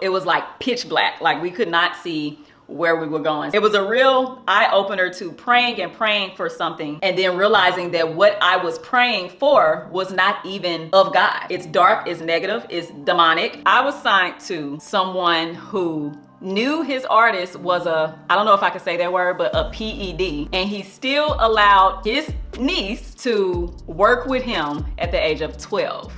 It was like pitch black, like we could not see where we were going. It was a real eye-opener to praying and praying for something and then realizing that what I was praying for was not even of God. It's dark, it's negative, it's demonic. I was signed to someone who knew his artist was I don't know if I could say that word, but a PED. And he still allowed his niece to work with him at the age of 12.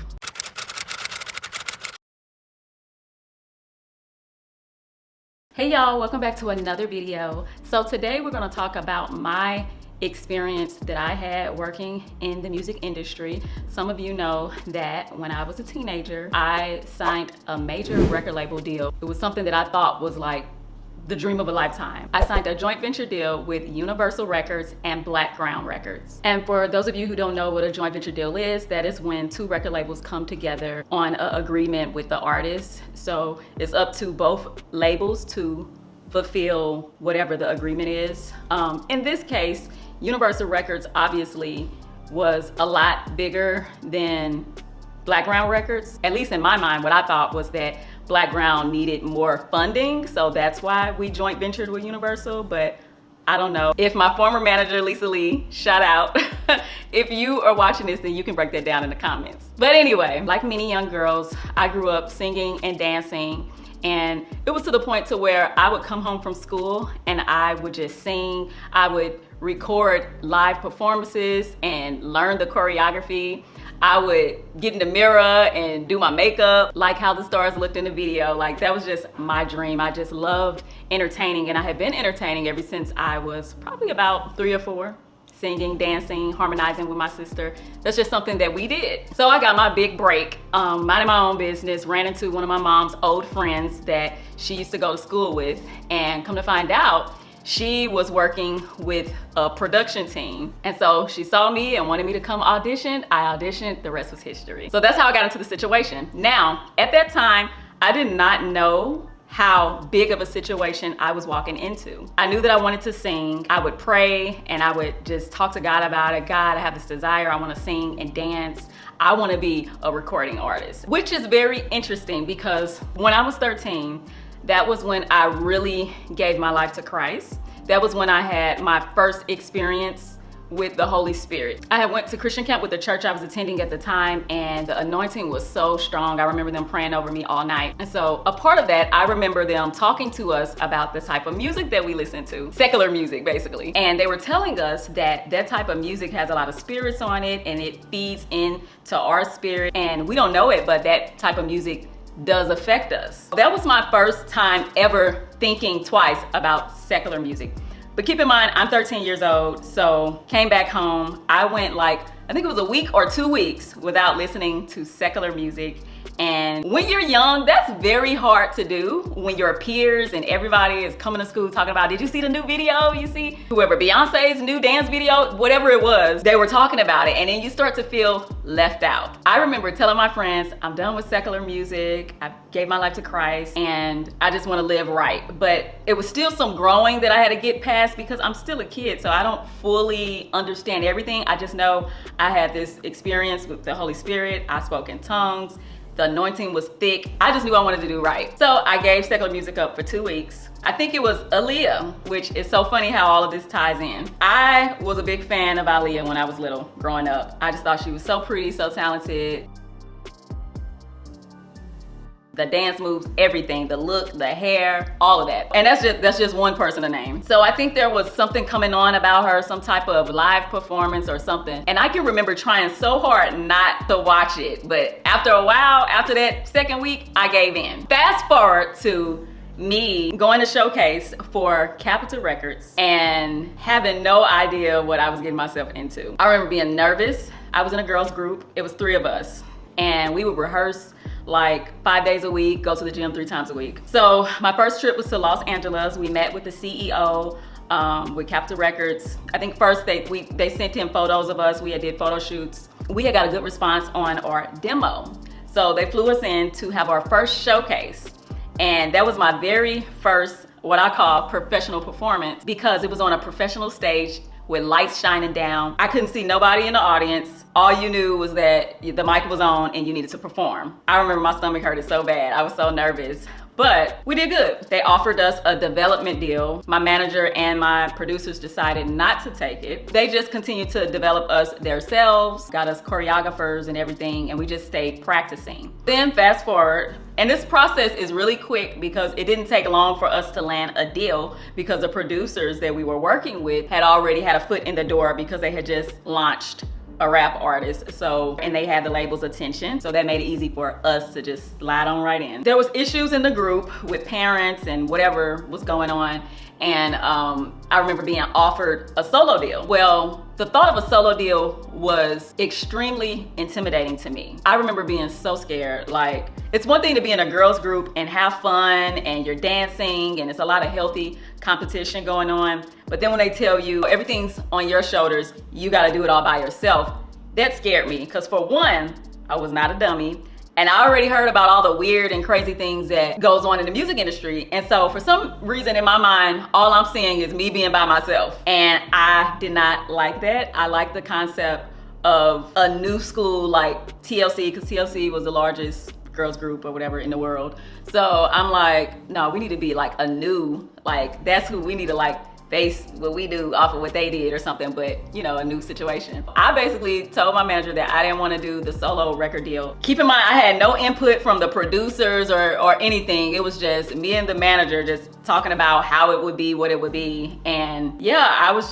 Hey y'all, welcome back to another video. So today we're gonna talk about my experience that I had working in the music industry. Some of you know that when I was a teenager, I signed a major record label deal. It was something that I thought was like the dream of a lifetime. I signed a joint venture deal with Universal Records and Blackground Records. And for those of you who don't know what a joint venture deal is, that is when two record labels come together on an agreement with the artist. So it's up to both labels to fulfill whatever the agreement is. In this case, Universal Records obviously was a lot bigger than Blackground Records. At least in my mind, what I thought was that Blackground needed more funding, so that's why we joint ventured with Universal, but I don't know. If my former manager, Lisa Lee, shout out, if you are watching this, then you can break that down in the comments. But anyway, like many young girls, I grew up singing and dancing, and it was to the point to where I would come home from school and I would just sing. I would record live performances and learn the choreography. I would get in the mirror and do my makeup, like how the stars looked in the video. Like that was just my dream. I just loved entertaining, and I had been entertaining ever since I was probably about 3 or 4. Singing, dancing, harmonizing with my sister. That's just something that we did. So I got my big break, minding my own business, ran into one of my mom's old friends that she used to go to school with, and come to find out, she was working with a production team. And so she saw me and wanted me to come audition. I auditioned, the rest was history. So that's how I got into the situation. Now, at that time, I did not know how big of a situation I was walking into. I knew that I wanted to sing. I would pray and I would just talk to God about it. God, I have this desire. I want to sing and dance. I want to be a recording artist, which is very interesting because when I was 13, that was when I really gave my life to Christ. That was when I had my first experience with the Holy Spirit. I had went to Christian camp with the church I was attending at the time, and the anointing was so strong. I remember them praying over me all night. And so a part of that, I remember them talking to us about the type of music that we listen to, secular music basically. And they were telling us that that type of music has a lot of spirits on it and it feeds into our spirit. And we don't know it, but that type of music does affect us. That was my first time ever thinking twice about secular music. But keep in mind, I'm 13 years old, so came back home. I went like, I think it was a week or 2 weeks without listening to secular music. And when you're young, that's very hard to do when your peers and everybody is coming to school talking about, did you see the new video? You see whoever, Beyonce's new dance video, whatever it was, they were talking about it. And then you start to feel left out. I remember telling my friends, I'm done with secular music. I gave my life to Christ and I just want to live right. But it was still some growing that I had to get past because I'm still a kid. So I don't fully understand everything. I just know I had this experience with the Holy Spirit. I spoke in tongues. The anointing was thick. I just knew I wanted to do right. So I gave secular music up for 2 weeks. I think it was Aaliyah, which is so funny how all of this ties in. I was a big fan of Aaliyah when I was little, growing up. I just thought she was so pretty, so talented. The dance moves, everything, the look, the hair, all of that. And that's just one person to name. So I think there was something coming on about her, some type of live performance or something. And I can remember trying so hard not to watch it. But after a while, after that second week, I gave in. Fast forward to me going to showcase for Capitol Records and having no idea what I was getting myself into. I remember being nervous. I was in a girls group. It was 3 of us. And we would rehearse like 5 days a week, go to the gym 3 times a week. So my first trip was to Los Angeles. We met with the CEO with Capitol Records. I think first they sent in photos of us. We had did photo shoots. We had got a good response on our demo. So they flew us in to have our first showcase. And that was my very first, what I call professional performance, because it was on a professional stage with lights shining down. I couldn't see nobody in the audience. All you knew was that the mic was on and you needed to perform. I remember my stomach hurted so bad. I was so nervous. But we did good. They offered us a development deal. My manager and my producers decided not to take it. They just continued to develop us themselves, got us choreographers and everything, and we just stayed practicing. Then fast forward, and this process is really quick because it didn't take long for us to land a deal because the producers that we were working with had already had a foot in the door because they had just launched a rap artist, and they had the label's attention, so that made it easy for us to just slide on right in. There was issues in the group with parents and whatever was going on, and I remember being offered a solo deal. Well, the thought of a solo deal was extremely intimidating to me. I remember being so scared. Like, it's one thing to be in a girls group and have fun and you're dancing and it's a lot of healthy competition going on, but then when they tell you everything's on your shoulders, you gotta do it all by yourself, that scared me, because for one, I was not a dummy, and I already heard about all the weird and crazy things that goes on in the music industry. And so for some reason in my mind, all I'm seeing is me being by myself. And I did not like that. I like the concept of a new school like TLC, because TLC was the largest girls group or whatever in the world. So I'm like, no, we need to be like a new, like that's who we need to like base what we do off of what they did or something, but you know, a new situation. I basically told my manager that I didn't want to do the solo record deal. Keep in mind, I had no input from the producers or anything. It was just me and the manager just talking about how it would be, what it would be. And yeah, I was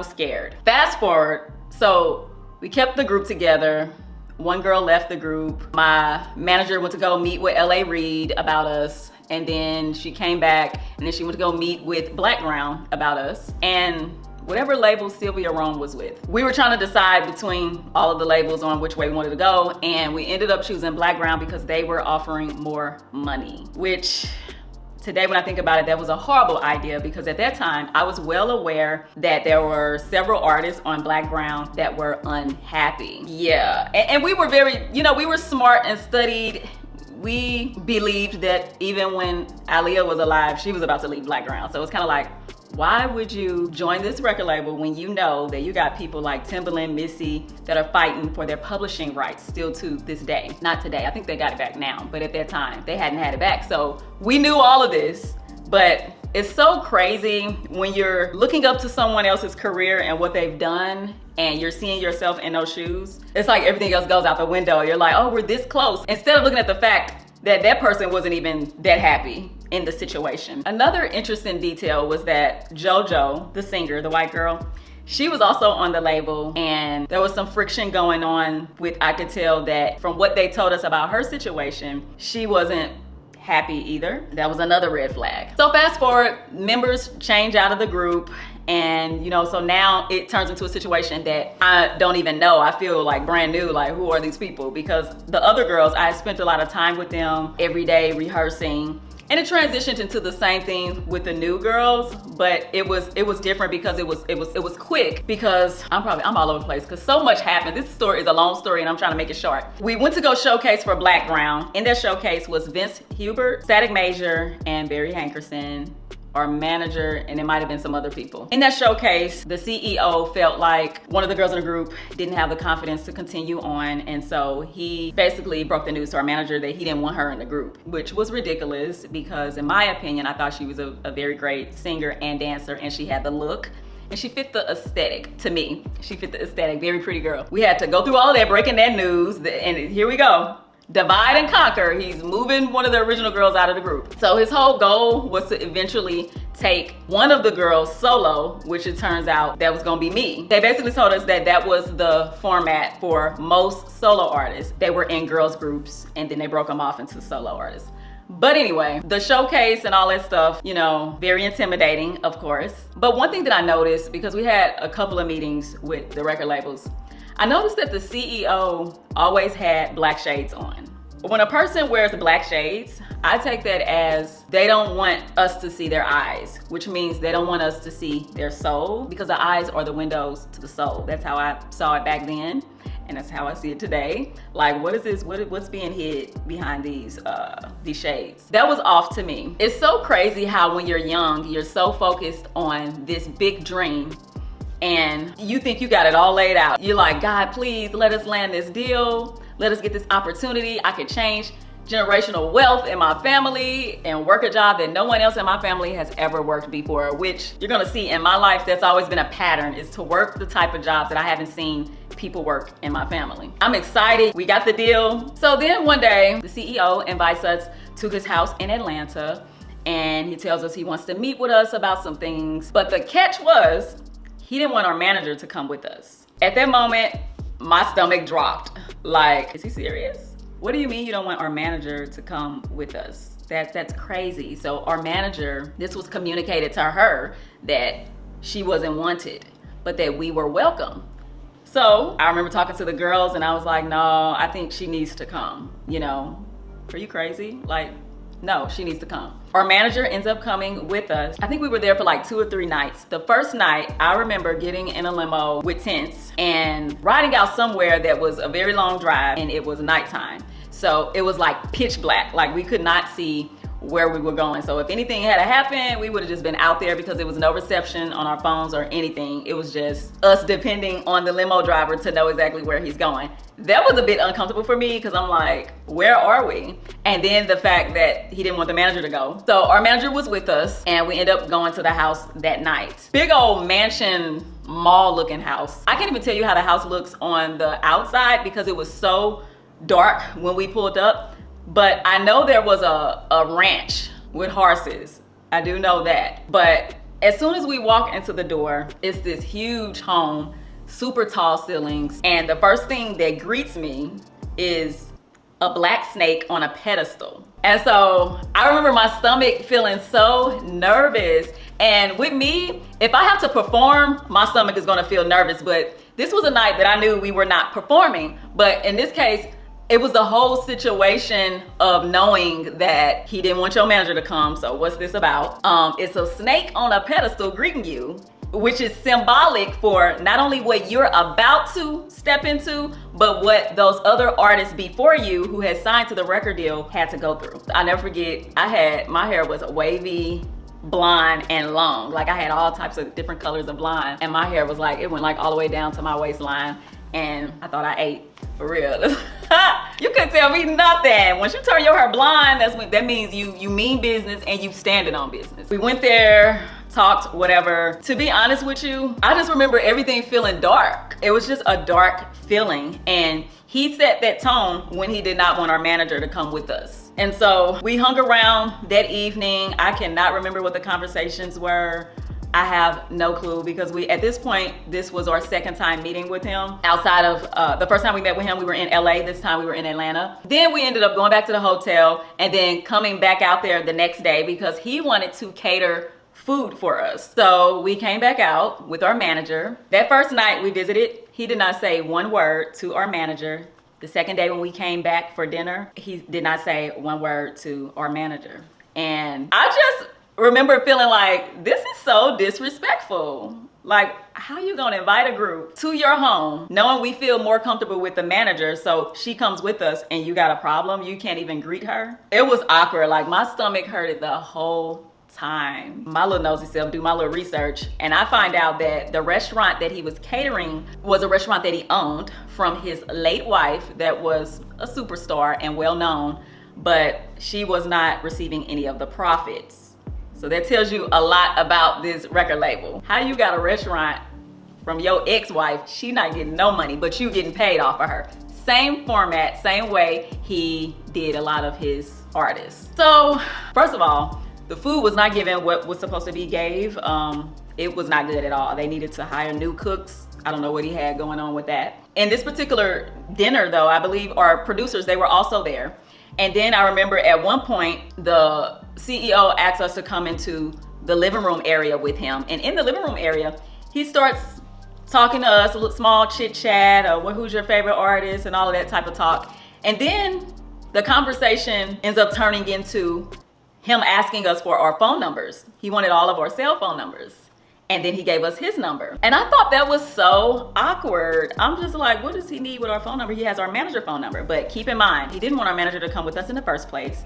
scared. Fast forward, so we kept the group together. One girl left the group. My manager went to go meet with LA Reid about us. And then she came back and then she went to go meet with Blackground about us and whatever label Sylvia Rome was with. We were trying to decide between all of the labels on which way we wanted to go, and we ended up choosing Blackground because they were offering more money, which today when I think about it, that was a horrible idea, because at that time I was well aware that there were several artists on Blackground that were unhappy. Yeah, and we were very, we were smart and studied. We believed that even when Aaliyah was alive, she was about to leave Blackground. So it's kind of like, why would you join this record label when you know that you got people like Timbaland, Missy that are fighting for their publishing rights still to this day? Not today, I think they got it back now, but at that time, they hadn't had it back. So we knew all of this, but it's so crazy when you're looking up to someone else's career and what they've done and you're seeing yourself in those shoes. It's like everything else goes out the window. You're like, oh, we're this close. Instead of looking at the fact that that person wasn't even that happy in the situation. Another interesting detail was that JoJo, the singer, the white girl, she was also on the label, and there was some friction going on with, I could tell that from what they told us about her situation, she wasn't happy either. That was another red flag. So fast forward, members change out of the group, and so now it turns into a situation that I don't even know. I feel like brand new, like who are these people? Because the other girls, I spent a lot of time with them every day rehearsing. And it transitioned into the same thing with the new girls, but it was different because it was quick, because I'm all over the place because so much happened. This story is a long story and I'm trying to make it short. We went to go showcase for Blackground. In that showcase was Vince Hubert, Static Major, and Barry Hankerson, our manager, and it might have been some other people. In that showcase, the CEO felt like one of the girls in the group didn't have the confidence to continue on, and so he basically broke the news to our manager that he didn't want her in the group, which was ridiculous because in my opinion, I thought she was a very great singer and dancer, and she had the look. And she fit the aesthetic to me. She fit the aesthetic, very pretty girl. We had to go through all of that, breaking that news, and here we go. Divide and conquer. He's moving one of the original girls out of the group. So his whole goal was to eventually take one of the girls solo, which it turns out that was gonna be me. They basically told us that that was the format for most solo artists. They were in girls groups and then they broke them off into solo artists. But anyway, the showcase and all that stuff, very intimidating, of course. But one thing that I noticed, because we had a couple of meetings with the record labels, I noticed that the CEO always had black shades on. When a person wears black shades, I take that as they don't want us to see their eyes, which means they don't want us to see their soul, because the eyes are the windows to the soul. That's how I saw it back then, and that's how I see it today. Like, what is this? What's being hid behind these shades? That was off to me. It's so crazy how when you're young, you're so focused on this big dream, and you think you got it all laid out. You're like, God, please let us land this deal. Let us get this opportunity. I could change generational wealth in my family and work a job that no one else in my family has ever worked before, which you're gonna see in my life. That's always been a pattern, is to work the type of jobs that I haven't seen people work in my family. I'm excited. We got the deal. So then one day, the CEO invites us to his house in Atlanta, and he tells us he wants to meet with us about some things. But the catch was, he didn't want our manager to come with us. At that moment, my stomach dropped. Like, is he serious? What do you mean you don't want our manager to come with us? That's crazy. So our manager, this was communicated to her that she wasn't wanted, but that we were welcome. So I remember talking to the girls and I was like, no, I think she needs to come. You know, are you crazy? Like, no, she needs to come. Our manager ends up coming with us. I think we were there for like 2 or 3 nights. The first night, I remember getting in a limo with tents and riding out somewhere that was a very long drive, and it was nighttime. So it was like pitch black, like we could not see where we were going. So if anything had happened, we would have just been out there because there was no reception on our phones or anything. It was just us depending on the limo driver to know exactly where he's going. That was a bit uncomfortable for me because I'm like, where are we? And then the fact that he didn't want the manager to go. So our manager was with us and we ended up going to the house that night. Big old mansion, mall looking house. I can't even tell you how the house looks on the outside because it was so dark when we pulled up. But I know there was a ranch with horses. I do know that. But as soon as we walk into the door, it's this huge home, super tall ceilings. And the first thing that greets me is a black snake on a pedestal. And so I remember my stomach feeling so nervous. And with me, if I have to perform, my stomach is gonna feel nervous. But this was a night that I knew we were not performing. But in this case, it was the whole situation of knowing that he didn't want your manager to come. So what's this about? It's a snake on a pedestal greeting you, which is symbolic for not only what you're about to step into, but what those other artists before you who had signed to the record deal had to go through. I never forget, my hair was wavy, blonde, and long. Like I had all types of different colors of blonde, and my hair was like, it went like all the way down to my waistline. And I thought I ate, for real. You couldn't tell me nothing. Once you turn your hair blonde, that means you mean business and you standing on business. We went there, talked, whatever. To be honest with you, I just remember everything feeling dark. It was just a dark feeling. And he set that tone when he did not want our manager to come with us. And so we hung around that evening. I cannot remember what the conversations were. I have no clue because at this point, this was our second time meeting with him. Outside of the first time we met with him, we were in LA. This time we were in Atlanta. Then we ended up going back to the hotel and then coming back out there the next day because he wanted to cater food for us. So we came back out with our manager. That first night we visited, he did not say one word to our manager. The second day when we came back for dinner, he did not say one word to our manager. And I just remember feeling like, this is so disrespectful. Like, how you gonna invite a group to your home knowing we feel more comfortable with the manager, so she comes with us and you got a problem? You can't even greet her? It was awkward. Like, my stomach hurted the whole time. My little nosy self do my little research, and I find out that the restaurant that he was catering was a restaurant that he owned from his late wife that was a superstar and well known, but she was not receiving any of the profits. So that tells you a lot about this record label. How you got a restaurant from your ex-wife, she not getting no money, but you getting paid off of her. Same format, same way he did a lot of his artists. So first of all, the food was not given what was supposed to be gave. It was not good at all. They needed to hire new cooks. I don't know what he had going on with that. In this particular dinner though, I believe our producers, they were also there. And then I remember at one point, the CEO asked us to come into the living room area with him. And in the living room area, he starts talking to us, a little small chit chat, or who's your favorite artist and all of that type of talk. And then the conversation ends up turning into him asking us for our phone numbers. He wanted all of our cell phone numbers. And then he gave us his number. And I thought that was so awkward. I'm just like, what does he need with our phone number? He has our manager phone number. But keep in mind, he didn't want our manager to come with us in the first place.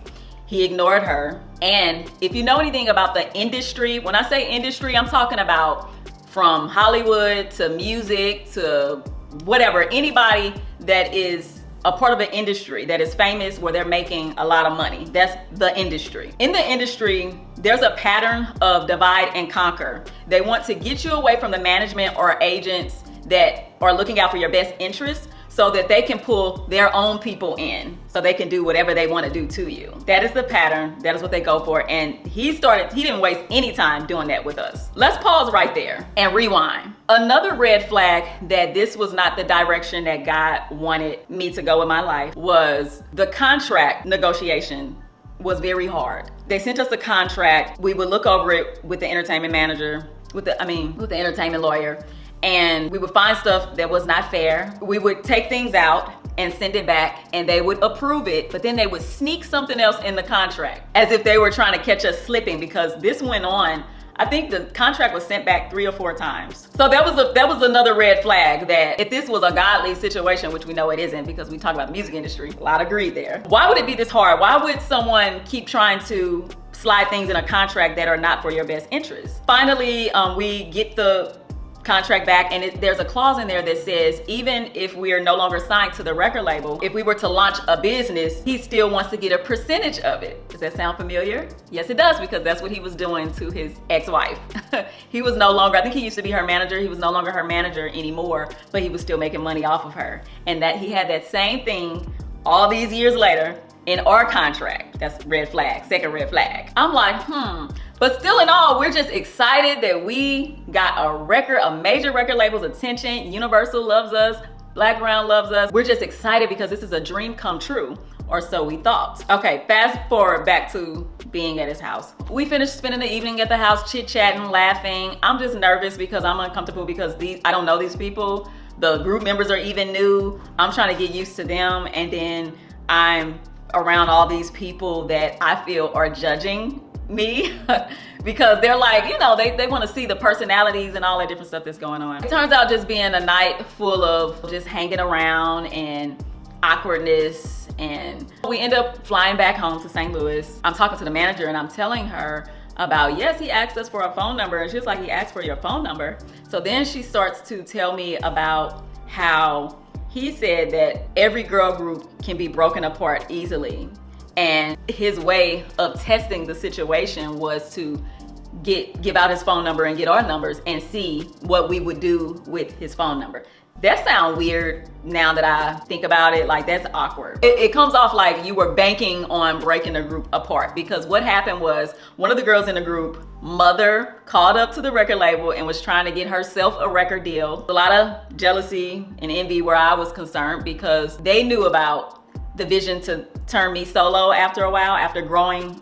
He ignored her. And if you know anything about the industry, when I say industry, I'm talking about from Hollywood to music to whatever, anybody that is a part of an industry that is famous where they're making a lot of money. That's the industry. In the industry, there's a pattern of divide and conquer. They want to get you away from the management or agents that are looking out for your best interests so that they can pull their own people in, so they can do whatever they want to do to you. That is the pattern. That is what they go for. And he didn't waste any time doing that with us. Let's pause right there and rewind. Another red flag that this was not the direction that God wanted me to go in my life was the contract negotiation was very hard. They sent us a contract. We would look over it with the entertainment manager, with the entertainment lawyer, and we would find stuff that was not fair. We would take things out and send it back, and they would approve it, but then they would sneak something else in the contract as if they were trying to catch us slipping, because this went on. I think the contract was sent back 3 or 4 times. So that was another red flag, that if this was a godly situation, which we know it isn't because we talk about the music industry, a lot of greed there. Why would it be this hard? Why would someone keep trying to slide things in a contract that are not for your best interest? Finally, we get the contract back, and there's a clause in there that says even if we are no longer signed to the record label, if we were to launch a business, he still wants to get a percentage of it. Does that sound familiar? Yes, it does, because that's what he was doing to his ex-wife. He was no longer, I think he used to be her manager, he was no longer her manager anymore, but he was still making money off of her. And that he had that same thing all these years later in our contract. That's red flag, second red flag. I'm like, But still in all, we're just excited that we got a major record label's attention. Universal loves us, Black Ground loves us. We're just excited because this is a dream come true, or so we thought. Okay, fast forward back to being at his house. We finished spending the evening at the house, chit-chatting, laughing. I'm just nervous because I'm uncomfortable because I don't know these people. The group members are even new. I'm trying to get used to them, and then I'm around all these people that I feel are judging me because they're like, they want to see the personalities and all that different stuff that's going on. It turns out just being a night full of just hanging around and awkwardness, and we end up flying back home to St. Louis. I'm talking to the manager and I'm telling her about, yes, he asked us for a phone number, and she was like, he asked for your phone number. So then she starts to tell me about how he said that every girl group can be broken apart easily. And his way of testing the situation was to give out his phone number and get our numbers and see what we would do with his phone number. That sounds weird now that I think about it. Like, that's awkward. It comes off like you were banking on breaking the group apart, because what happened was one of the girls in the group, mother, called up to the record label and was trying to get herself a record deal. A lot of jealousy and envy where I was concerned, because they knew about the vision to turn me solo after a while, after growing,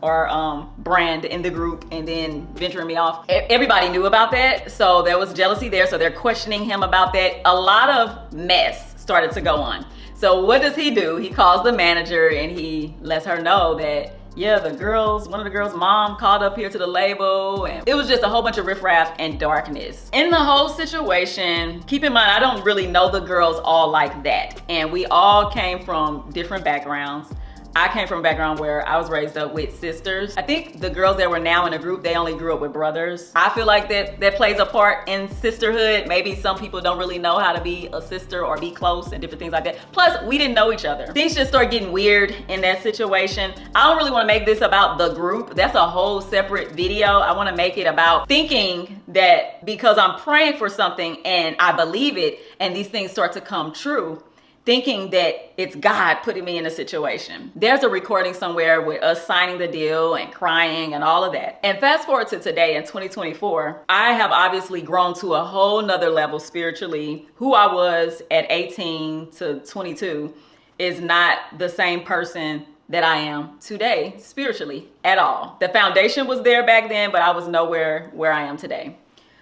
our brand in the group and then venturing me off. Everybody knew about that, so there was jealousy there, so they're questioning him about that. A lot of mess started to go on. So what does he do? He calls the manager and he lets her know that, yeah, one of the girls' mom called up here to the label, and it was just a whole bunch of riffraff and darkness. In the whole situation, keep in mind, I don't really know the girls all like that, and we all came from different backgrounds. I came from a background where I was raised up with sisters. I think the girls that were now in the group, they only grew up with brothers. I feel like that plays a part in sisterhood. Maybe some people don't really know how to be a sister or be close and different things like that. Plus, we didn't know each other. Things just start getting weird in that situation. I don't really want to make this about the group. That's a whole separate video. I want to make it about thinking that because I'm praying for something and I believe it and these things start to come true, thinking that it's God putting me in a situation. There's a recording somewhere with us signing the deal and crying and all of that. And fast forward to today in 2024, I have obviously grown to a whole nother level spiritually. Who I was at 18 to 22 is not the same person that I am today spiritually at all. The foundation was there back then, but I was nowhere where I am today.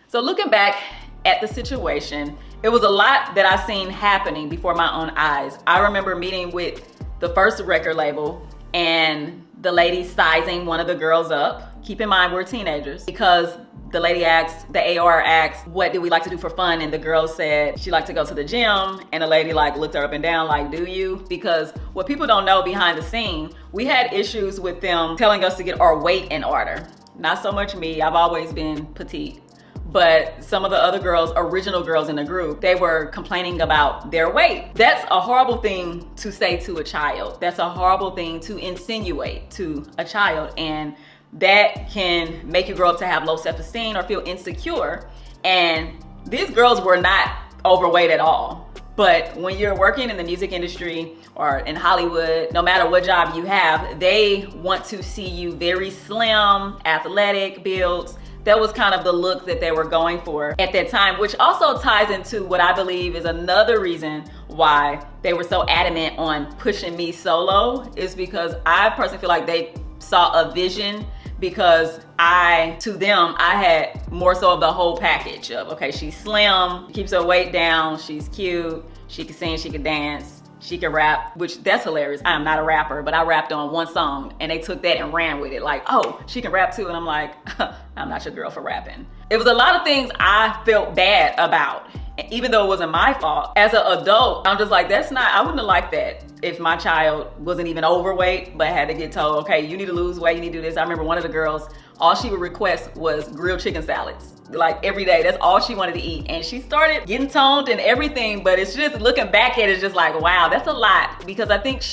So looking back at the situation, it was a lot that I seen happening before my own eyes. I remember meeting with the first record label and the lady sizing one of the girls up. Keep in mind, we're teenagers, because the lady asked, the AR asked, what do we like to do for fun? And the girl said she liked to go to the gym. And the lady looked her up and down like, do you? Because what people don't know behind the scene, we had issues with them telling us to get our weight in order. Not so much me, I've always been petite. but some of the other girls, original girls in the group, they were complaining about their weight. That's a horrible thing to say to a child. That's a horrible thing to insinuate to a child, and that can make you grow up to have low self-esteem or feel insecure. And these girls were not overweight at all. But when you're working in the music industry or in Hollywood, no matter what job you have, they want to see you very slim, athletic builds. That was kind of the look that they were going for at that time, which also ties into what I believe is another reason why they were so adamant on pushing me solo, is because I personally feel like they saw a vision, because to them, I had more so of the whole package of, okay, she's slim, keeps her weight down, she's cute, she can sing, she can dance, she can rap, which that's hilarious. I am not a rapper, but I rapped on one song and they took that and ran with it. Like, oh, she can rap too. And I'm like, I'm not your girl for rapping. It was a lot of things I felt bad about, even though it wasn't my fault. As an adult, I'm just like, I wouldn't have liked that if my child wasn't even overweight, but had to get told, okay, you need to lose weight, you need to do this. I remember one of the girls, all she would request was grilled chicken salads. Like every day, that's all she wanted to eat. And she started getting toned and everything, but it's just, looking back at it, it's just like, wow, that's a lot. Because I think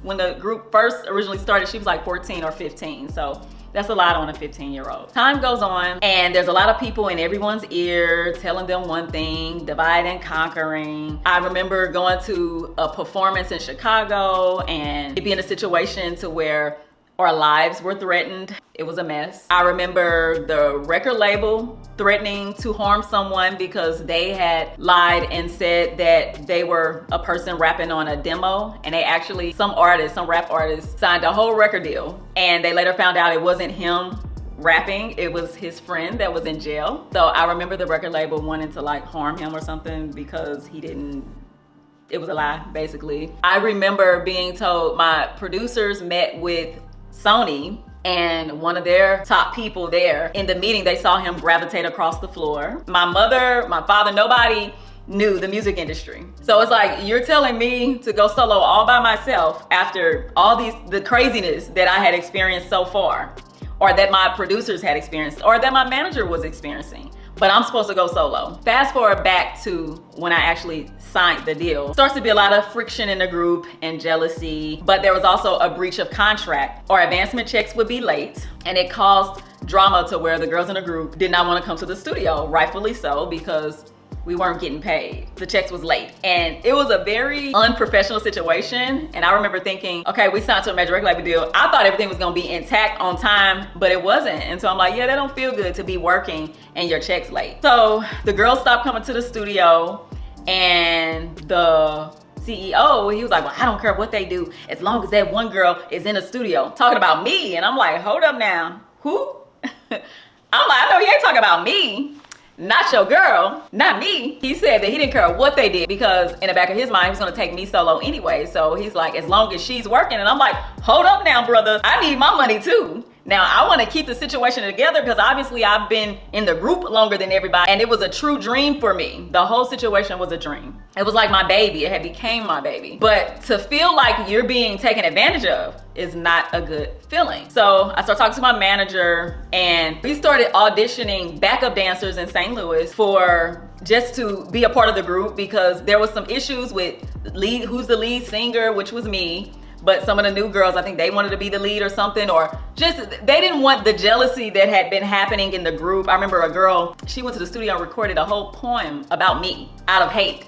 when the group first originally started, she was like 14 or 15. So that's a lot on a 15-year-old. Time goes on and there's a lot of people in everyone's ear telling them one thing, divide and conquering. I remember going to a performance in Chicago and it being a situation to where our lives were threatened. It was a mess. I remember the record label threatening to harm someone because they had lied and said that they were a person rapping on a demo, and they actually, some rap artists signed a whole record deal, and they later found out it wasn't him rapping, it was his friend that was in jail. So I remember the record label wanting to like harm him or something because it was a lie, basically. I remember being told, my producers met with Sony, and one of their top people there, in the meeting, they saw him gravitate across the floor. My mother, my father, nobody knew the music industry. So it's like, you're telling me to go solo all by myself after all the craziness that I had experienced so far, or that my producers had experienced, or that my manager was experiencing, but I'm supposed to go solo. Fast forward back to when I actually signed the deal. Starts to be a lot of friction in the group and jealousy, but there was also a breach of contract. Our advancement checks would be late, and it caused drama to where the girls in the group did not want to come to the studio, rightfully so, because we weren't getting paid. The checks was late. And it was a very unprofessional situation. And I remember thinking, okay, we signed to a major record label deal. I thought everything was gonna be intact on time, but it wasn't. And so I'm like, yeah, that don't feel good to be working and your check's late. So the girls stopped coming to the studio, and the CEO, he was like, well, I don't care what they do as long as that one girl is in the studio talking about me. And I'm like, hold up now, who? I'm like, I know you ain't talking about me. Not your girl, not me. He said that he didn't care what they did because in the back of his mind, he was gonna take me solo anyway. So he's like, as long as she's working. And I'm like, hold up now, brother. I need my money too. Now, I wanna keep the situation together because obviously I've been in the group longer than everybody, and it was a true dream for me. The whole situation was a dream. It was like my baby, it had became my baby. But to feel like you're being taken advantage of is not a good feeling. So I started talking to my manager, and we started auditioning backup dancers in St. Louis for just to be a part of the group, because there was some issues with who's the lead singer, which was me. But some of the new girls, I think they wanted to be the lead or something, or just, they didn't want the jealousy that had been happening in the group. I remember a girl, she went to the studio and recorded a whole poem about me out of hate.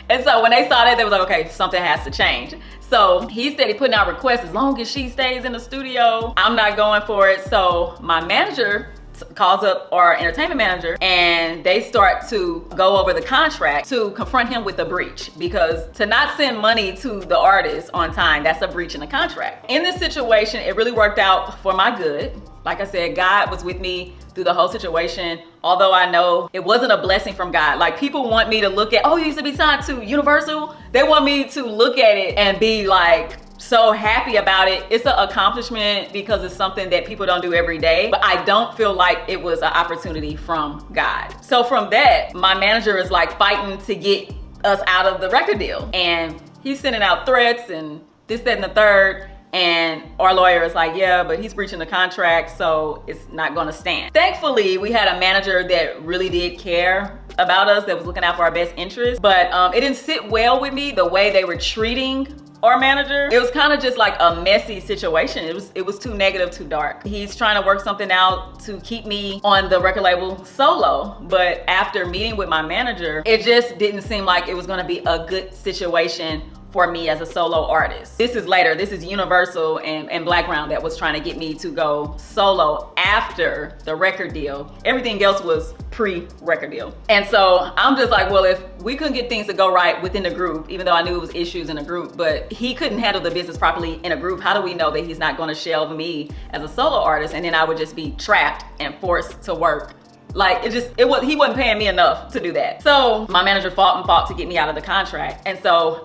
And so when they saw that, they was like, okay, something has to change. So he started putting out requests, as long as she stays in the studio, I'm not going for it. So my manager calls up our entertainment manager, and they start to go over the contract to confront him with a breach, because to not send money to the artist on time, that's a breach in the contract. In this situation, it really worked out for my good. Like I said, God was with me through the whole situation. Although I know it wasn't a blessing from God. Like, people want me to look at, oh, you used to be signed to Universal. They want me to look at it and be like, so happy about it. It's an accomplishment because it's something that people don't do every day, but I don't feel like it was an opportunity from God. So from that, my manager is like fighting to get us out of the record deal, and he's sending out threats and this, that, and the third. And our lawyer is like, yeah, but he's breaching the contract, so it's not gonna stand. Thankfully, we had a manager that really did care about us, that was looking out for our best interest, but it didn't sit well with me the way they were treating our manager. It was kind of just like a messy situation. It was too negative, too dark. He's trying to work something out to keep me on the record label solo, but after meeting with my manager, it just didn't seem like it was gonna be a good situation for me as a solo artist. This is later. This is Universal and Blackground that was trying to get me to go solo after the record deal. Everything else was pre-record deal. And so I'm just like, well, if we couldn't get things to go right within the group, even though I knew it was issues in the group, but he couldn't handle the business properly in a group, how do we know that he's not gonna shelve me as a solo artist, and then I would just be trapped and forced to work? Like, he wasn't paying me enough to do that. So my manager fought to get me out of the contract. And so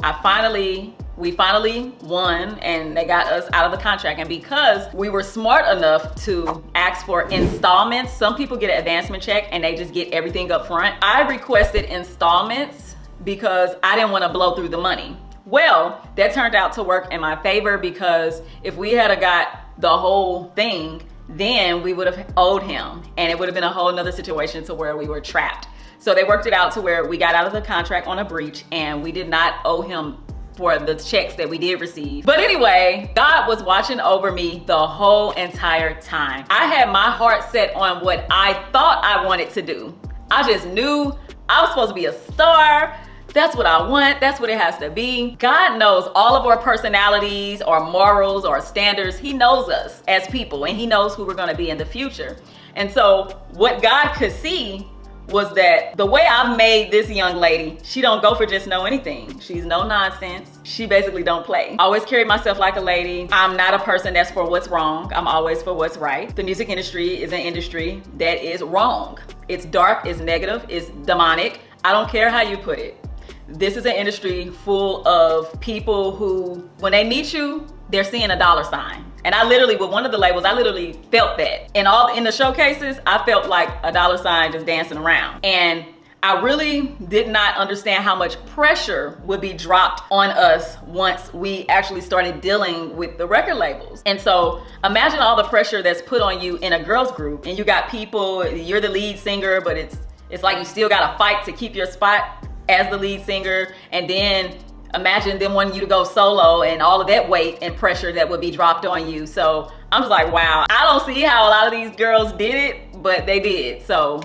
we finally won, and they got us out of the contract. And because we were smart enough to ask for installments, some people get an advancement check and they just get everything up front. I requested installments because I didn't want to blow through the money. Well, that turned out to work in my favor, because if we had got the whole thing, then we would have owed him, and it would have been a whole nother situation to where we were trapped. So they worked it out to where we got out of the contract on a breach, and we did not owe him for the checks that we did receive. But anyway, God was watching over me the whole entire time. I had my heart set on what I thought I wanted to do. I just knew I was supposed to be a star. That's what I want. That's what it has to be. God knows all of our personalities, our morals, our standards. He knows us as people, and he knows who we're gonna be in the future. And so what God could see was that the way I've made this young lady, she don't go for just no anything. She's no nonsense. She basically don't play. I always carry myself like a lady. I'm not a person that's for what's wrong. I'm always for what's right. The music industry is an industry that is wrong. It's dark, it's negative, it's demonic. I don't care how you put it. This is an industry full of people who, when they meet you, they're seeing a dollar sign. And I literally, with one of the labels, I literally felt that. In the showcases, I felt like a dollar sign just dancing around. And I really did not understand how much pressure would be dropped on us once we actually started dealing with the record labels. And so imagine all the pressure that's put on you in a girls group, and you got people, you're the lead singer, but it's like you still gotta fight to keep your spot as the lead singer. And then imagine them wanting you to go solo and all of that weight and pressure that would be dropped on you. So I'm just like, wow, I don't see how a lot of these girls did it, but they did. So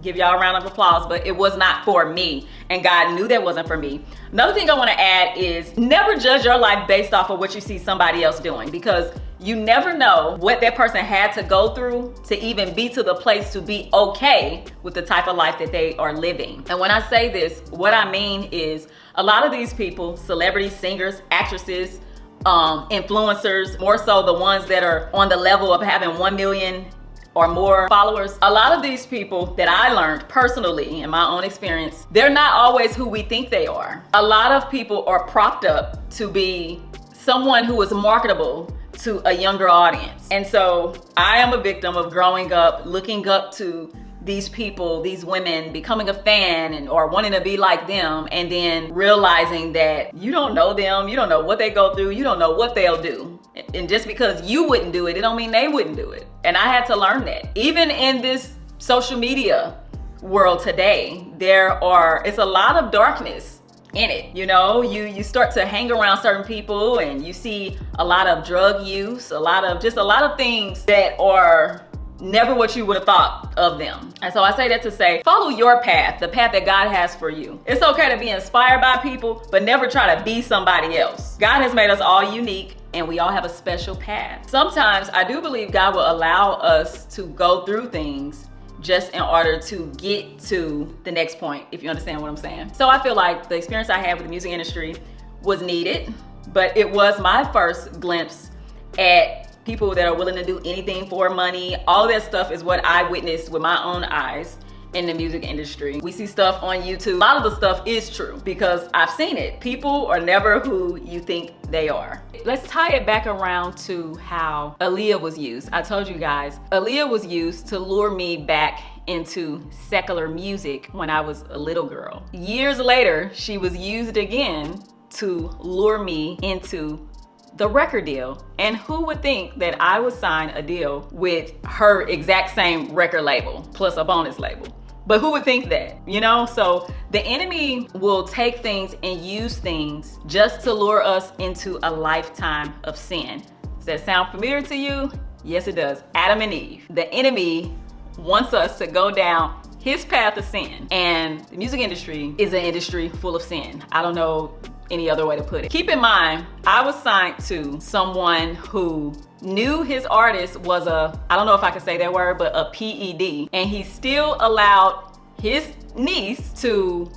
give y'all a round of applause, but it was not for me. And God knew that wasn't for me. Another thing I wanna add is never judge your life based off of what you see somebody else doing, because you never know what that person had to go through to even be to the place to be okay with the type of life that they are living. And when I say this, what I mean is a lot of these people, celebrities, singers, actresses, influencers, more so the ones that are on the level of having 1 million or more followers. A lot of these people that I learned personally in my own experience, they're not always who we think they are. A lot of people are propped up to be someone who is marketable to a younger audience. And so I am a victim of growing up, looking up to these people, these women, becoming a fan or wanting to be like them, and then realizing that you don't know them, you don't know what they go through, you don't know what they'll do. And just because you wouldn't do it, it don't mean they wouldn't do it. And I had to learn that. Even in this social media world today, it's a lot of darkness in it. You start to hang around certain people and you see a lot of drug use, a lot of things that are never what you would have thought of them. And so I say that to say, follow your path, the path that God has for you. It's okay to be inspired by people, but never try to be somebody else. God has made us all unique, and we all have a special path. Sometimes I do believe God will allow us to go through things just in order to get to the next point, if you understand what I'm saying. So I feel like the experience I had with the music industry was needed, but it was my first glimpse at people that are willing to do anything for money. All that stuff is what I witnessed with my own eyes in the music industry. We see stuff on YouTube. A lot of the stuff is true because I've seen it. People are never who you think they are. Let's tie it back around to how Aaliyah was used. I told you guys, Aaliyah was used to lure me back into secular music when I was a little girl. Years later, she was used again to lure me into the record deal. And who would think that I would sign a deal with her exact same record label plus a bonus label? But who would think that, you know? So the enemy will take things and use things just to lure us into a lifetime of sin. Does that sound familiar to you? Yes, it does. Adam and Eve. The enemy wants us to go down his path of sin. And the music industry is an industry full of sin. I don't know any other way to put it. Keep in mind, I was signed to someone who knew his artist was I don't know if I can say that word, but a PED. And he still allowed his niece to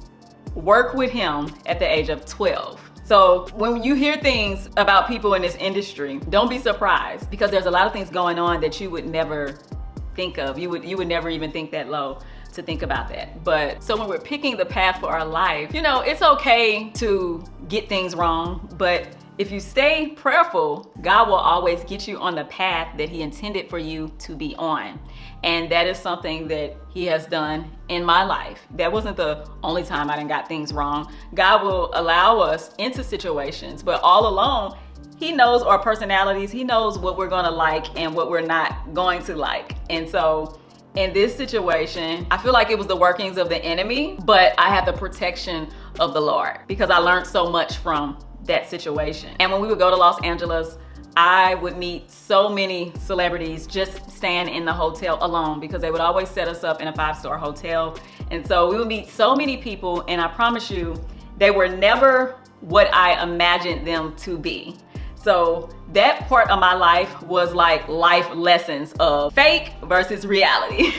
work with him at the age of 12. So when you hear things about people in this industry, don't be surprised, because there's a lot of things going on that you would never think of. You would never even think that low to think about that. But so when we're picking the path for our life, you know, it's okay to get things wrong, but if you stay prayerful, God will always get you on the path that he intended for you to be on. And that is something that he has done in my life. That wasn't the only time I done got things wrong. God will allow us into situations, but all along, he knows our personalities. He knows what we're gonna like and what we're not going to like. And so in this situation, I feel like it was the workings of the enemy, but I had the protection of the Lord because I learned so much from that situation. And when we would go to Los Angeles, I would meet so many celebrities just staying in the hotel alone, because they would always set us up in a 5-star hotel. And so we would meet so many people, and I promise you, they were never what I imagined them to be. So that part of my life was like life lessons of fake versus reality.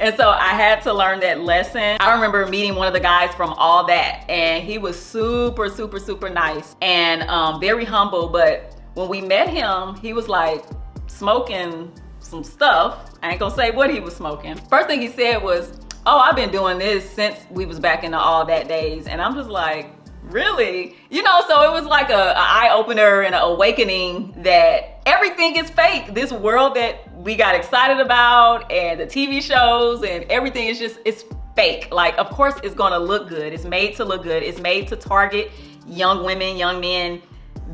And so I had to learn that lesson. I remember meeting one of the guys from All That, and he was super, super, super nice and very humble. But when we met him, he was like smoking some stuff. I ain't gonna say what he was smoking. First thing he said was, "Oh, I've been doing this since we was back in the All That days." And I'm just like, really? You know, so it was like a eye-opener and an awakening that everything is fake. This world that we got excited about and the TV shows and everything is just, it's fake. Like, of course it's gonna look good. It's made to look good. It's made to target young women, young men.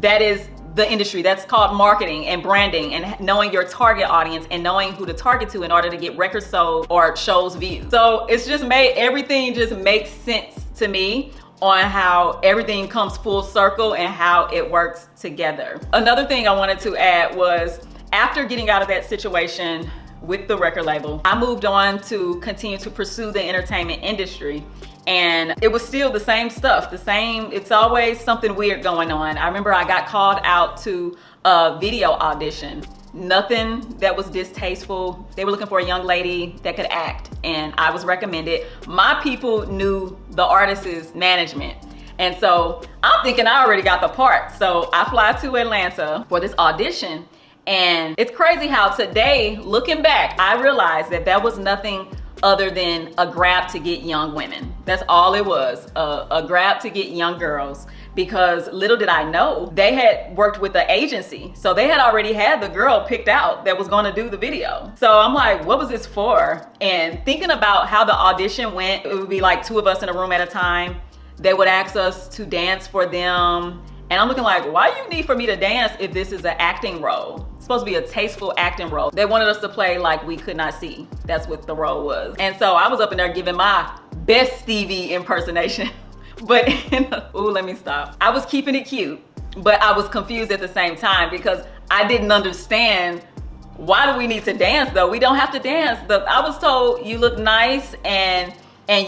That is the industry. That's called marketing and branding, and knowing your target audience and knowing who to target to in order to get records sold or shows views. So it's just made, everything just makes sense to me on how everything comes full circle and how it works together. Another thing I wanted to add was, after getting out of that situation with the record label, I moved on to continue to pursue the entertainment industry. And it was still the same stuff, it's always something weird going on. I remember I got called out to a video audition. Nothing that was distasteful. They were looking for a young lady that could act, and I was recommended. My people knew the artist's management. And so I'm thinking I already got the part. So I fly to Atlanta for this audition. And it's crazy how today, looking back, I realized that that was nothing other than a grab to get young women. That's all it was, a grab to get young girls. Because little did I know, they had worked with the agency. So they had already had the girl picked out that was gonna do the video. So I'm like, what was this for? And thinking about how the audition went, it would be like 2 of us in a room at a time. They would ask us to dance for them. And I'm looking like, why do you need for me to dance if this is an acting role? It's supposed to be a tasteful acting role. They wanted us to play like we could not see. That's what the role was. And so I was up in there giving my best Stevie impersonation. But, ooh, let me stop. I was keeping it cute, but I was confused at the same time because I didn't understand, why do we need to dance though? We don't have to dance. I was told you look nice and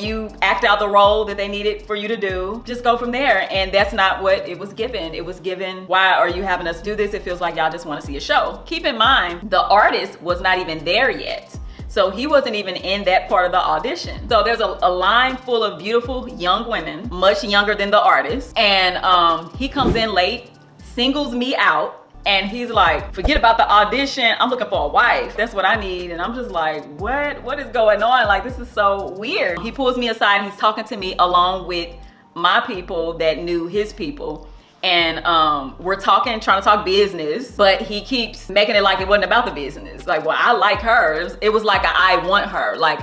you act out the role that they needed for you to do. Just go from there. And that's not what it was given. It was given, why are you having us do this? It feels like y'all just want to see a show. Keep in mind, the artist was not even there yet. So he wasn't even in that part of the audition. So there's a line full of beautiful young women, much younger than the artist. And he comes in late, singles me out, and he's like, forget about the audition, I'm looking for a wife. That's what I need. And I'm just like, what is going on? Like, this is so weird. He pulls me aside, he's talking to me along with my people that knew his people. And we're talking, trying to talk business, but he keeps making it like it wasn't about the business. Like, well, I like her. It was like I want her, like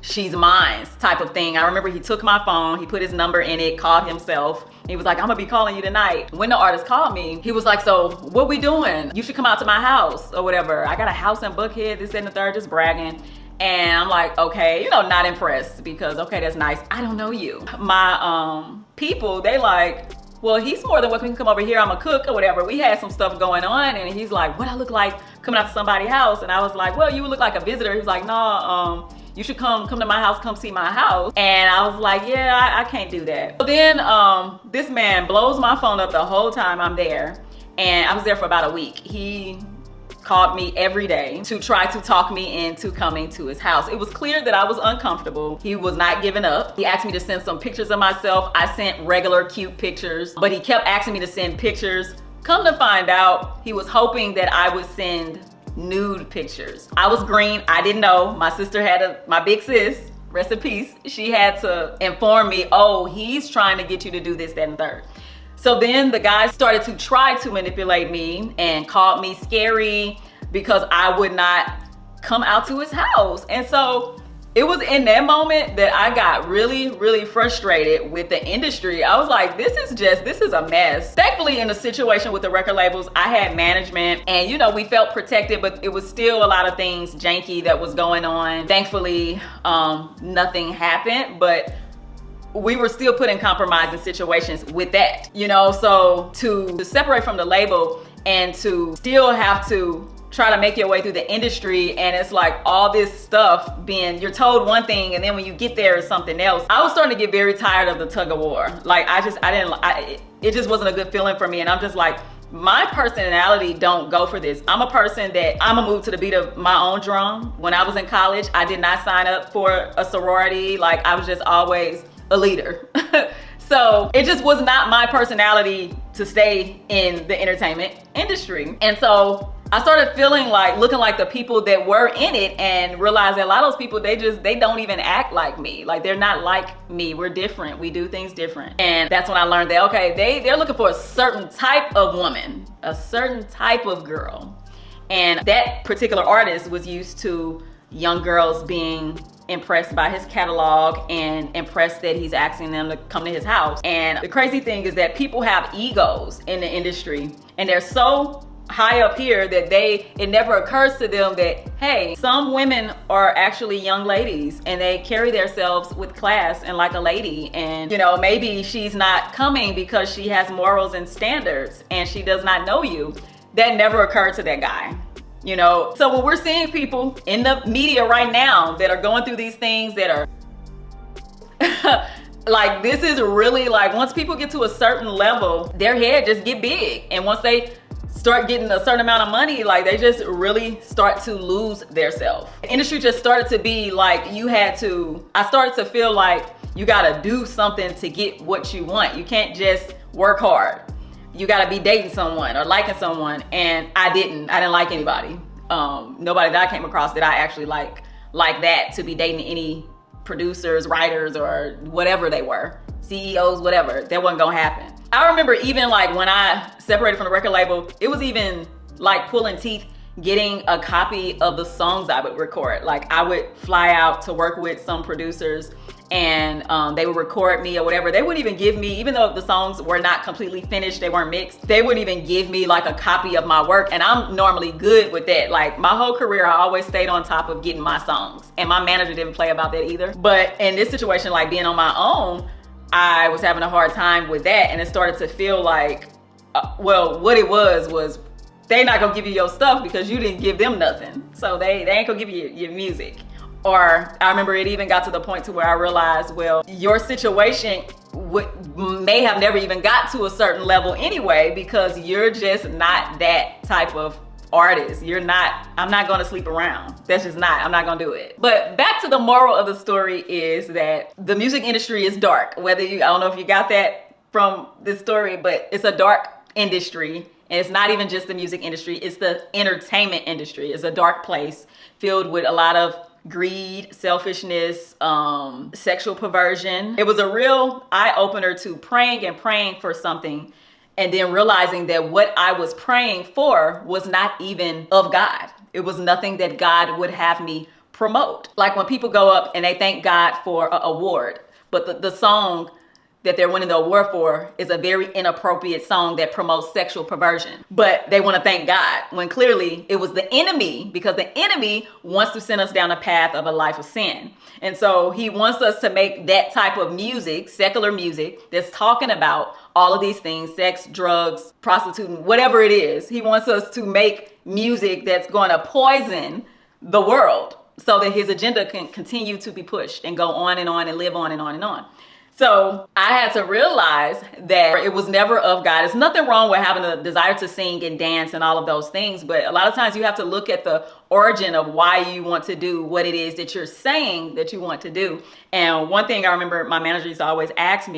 she's mine type of thing. I remember he took my phone, he put his number in it, called himself, He was like, I'm gonna be calling you tonight. When the artist called me, he was like, so what we doing? You should come out to my house or whatever. I got a house in Buckhead, this and the third, just bragging. And I'm like, okay, you know, not impressed because, okay, that's nice. I don't know you. My people, they like, well, he's more than welcome. He can come over here. I'm a cook or whatever. We had some stuff going on, and he's like, what I look like coming out to somebody's house? And I was like, well, you look like a visitor. He was like, no, you should come to my house, come see my house. And I was like, yeah, I can't do that. So then this man blows my phone up the whole time I'm there, and I was there for about a week. He called me every day to try to talk me into coming to his house. It was clear that I was uncomfortable. He was not giving up. He asked me to send some pictures of myself. I sent regular cute pictures, but he kept asking me to send pictures. Come to find out, he was hoping that I would send nude pictures. I was green, I didn't know. My sister had my big sis, rest in peace, she had to inform me, oh, he's trying to get you to do this, that, and third. So then the guy started to try to manipulate me and called me scary because I would not come out to his house. And so it was in that moment that I got really, really frustrated with the industry. I was like, this is a mess. Thankfully, in the situation with the record labels, I had management and, you know, we felt protected, but it was still a lot of things janky that was going on. Thankfully, nothing happened, but we were still put in compromising situations with that, you know? So to separate from the label and to still have to try to make your way through the industry, and it's like all this stuff being, you're told one thing and then when you get there it's something else. I was starting to get very tired of the tug of war. Like it just wasn't a good feeling for me, and I'm just like, my personality don't go for this. I'm a person that I'm a move to the beat of my own drum. When I was in college, I did not sign up for a sorority. Like I was just always a leader. So it just was not my personality to stay in the entertainment industry. And so I started feeling like, looking like the people that were in it, and realized that a lot of those people, they don't even act like me. Like they're not like me, we're different, we do things different. And that's when I learned that, okay, they're looking for a certain type of woman, a certain type of girl. And that particular artist was used to young girls being impressed by his catalog and impressed that he's asking them to come to his house. And the crazy thing is that people have egos in the industry, and they're so high up here that it never occurs to them that, hey, some women are actually young ladies and they carry themselves with class and like a lady. And, you know, maybe she's not coming because she has morals and standards and she does not know you. That never occurred to that guy. You know, so when we're seeing people in the media right now that are going through these things that are like, this is really like, once people get to a certain level, their head just get big. And once they start getting a certain amount of money, like they just really start to lose their self. The industry just started to be like, I started to feel like you gotta do something to get what you want. You can't just work hard. You gotta be dating someone or liking someone, and I didn't like anybody. Nobody that I came across that I actually like that, to be dating any producers, writers, or whatever they were, CEOs, whatever. That wasn't gonna happen. I remember even like when I separated from the record label, it was even like pulling teeth getting a copy of the songs I would record. Like I would fly out to work with some producers, and they would record me or whatever. They wouldn't even give me, even though the songs were not completely finished, they weren't mixed, they wouldn't even give me like a copy of my work. And I'm normally good with that. Like my whole career, I always stayed on top of getting my songs, and my manager didn't play about that either. But in this situation, like being on my own, I was having a hard time with that. And it started to feel like, well, what it was they not gonna give you your stuff because you didn't give them nothing. So they ain't gonna give you your music. Or I remember it even got to the point to where I realized, well, your situation may have never even got to a certain level anyway, because you're just not that type of artist. I'm not gonna sleep around. That's just not, I'm not gonna do it. But back to the moral of the story is that the music industry is dark. I don't know if you got that from this story, but it's a dark industry. And it's not even just the music industry, it's the entertainment industry. It's a dark place filled with a lot of greed, selfishness, sexual perversion. It was a real eye-opener to praying for something, and then realizing that what I was praying for was not even of God. It was nothing that God would have me promote. Like when people go up and they thank God for an award, but the song that they're winning the award for is a very inappropriate song that promotes sexual perversion. But they want to thank God when clearly it was the enemy, because the enemy wants to send us down a path of a life of sin. And so he wants us to make that type of music, secular music, that's talking about all of these things, sex, drugs, prostituting, whatever it is. He wants us to make music that's going to poison the world so that his agenda can continue to be pushed and go on and on and live on and on and on. So I had to realize that it was never of God. There's nothing wrong with having a desire to sing and dance and all of those things. But a lot of times you have to look at the origin of why you want to do what it is that you're saying that you want to do. And one thing I remember my manager used to always ask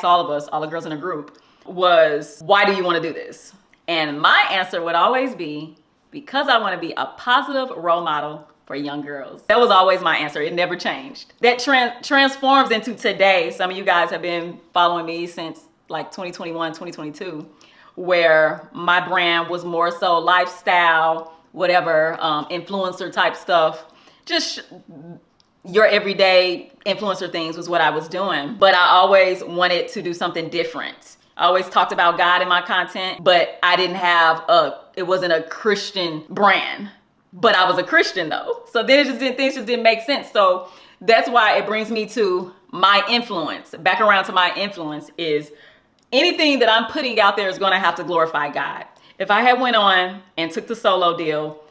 all of us, all the girls in the group, was, why do you want to do this? And my answer would always be, because I want to be a positive role model for young girls. That was always my answer. It never changed. That transforms into today. Some of you guys have been following me since like 2021, 2022, where my brand was more so lifestyle, whatever, influencer type stuff. Just your everyday influencer things was what I was doing. But I always wanted to do something different. I always talked about God in my content, but I didn't have it wasn't a Christian brand. But I was a Christian though. So then things just didn't make sense. So that's why it brings me to my influence. Back around to my influence is anything that I'm putting out there is going to have to glorify God. If I had went on and took the solo deal,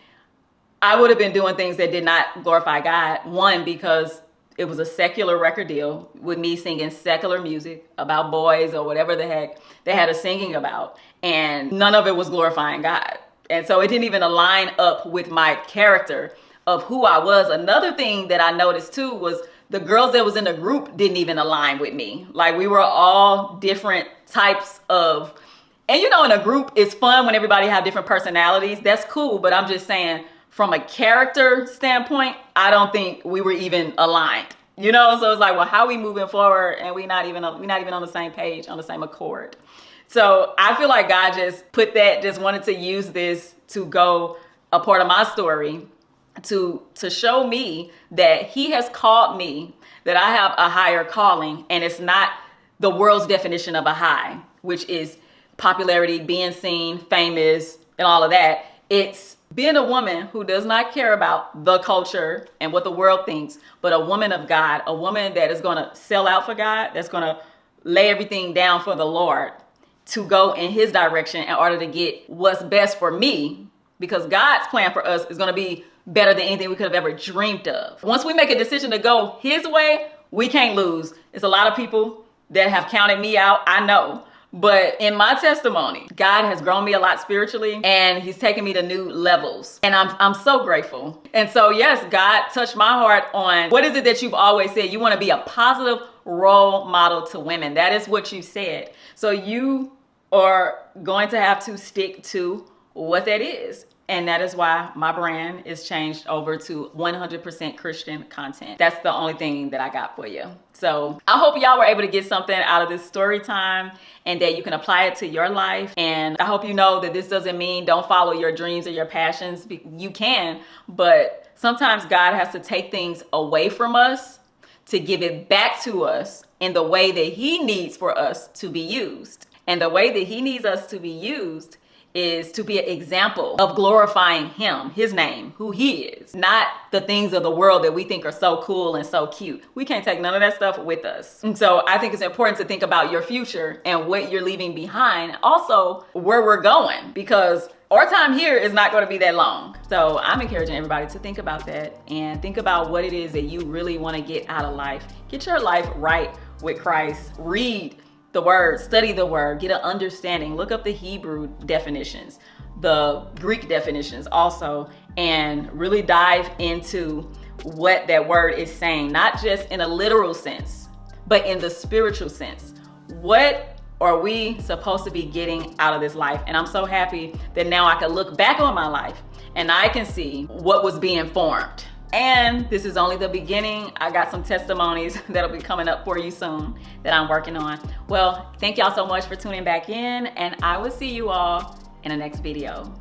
I would have been doing things that did not glorify God. One, because it was a secular record deal with me singing secular music about boys or whatever the heck they had us singing about. And none of it was glorifying God. And so it didn't even align up with my character of who I was. Another thing that I noticed too was the girls that was in the group didn't even align with me. Like we were all different types of, and you know, in a group it's fun when everybody have different personalities. That's cool. But I'm just saying from a character standpoint, I don't think we were even aligned. You know, so it's like, well, how are we moving forward? And we're not even on the same page, on the same accord. So I feel like God just wanted to use this to go a part of my story to show me that he has called me, that I have a higher calling, and it's not the world's definition of a high, which is popularity, being seen, famous, and all of that. It's being a woman who does not care about the culture and what the world thinks, but a woman of God, a woman that is going to sell out for God, that's going to lay everything down for the Lord, to go in his direction in order to get what's best for me, because God's plan for us is going to be better than anything we could have ever dreamed of. Once we make a decision to go his way, we can't lose. There's a lot of people that have counted me out, I know. But in my testimony, God has grown me a lot spiritually, and he's taken me to new levels. And I'm so grateful. And so, yes, God touched my heart on what is it that you've always said? You want to be a positive role model to women. That is what you said. So you are going to have to stick to what that is. And that is why my brand is changed over to 100% Christian content. That's the only thing that I got for you. So I hope y'all were able to get something out of this story time and that you can apply it to your life. And I hope you know that this doesn't mean don't follow your dreams or your passions. You can, but sometimes God has to take things away from us to give it back to us in the way that he needs for us to be used. And the way that he needs us to be used is to be an example of glorifying him, his name, who he is, not the things of the world that we think are so cool and so cute. We can't take none of that stuff with us. And so I think it's important to think about your future and what you're leaving behind. Also, where we're going, because our time here is not going to be that long. So I'm encouraging everybody to think about that and think about what it is that you really want to get out of life. Get your life right with Christ. Read the word, study the word, get an understanding, look up the Hebrew definitions, the Greek definitions also, and really dive into what that word is saying, not just in a literal sense, but in the spiritual sense. What are we supposed to be getting out of this life? And I'm so happy that now I can look back on my life and I can see what was being formed. And this is only the beginning. I got some testimonies that'll be coming up for you soon that I'm working on. Well, thank y'all so much for tuning back in, and I will see you all in the next video.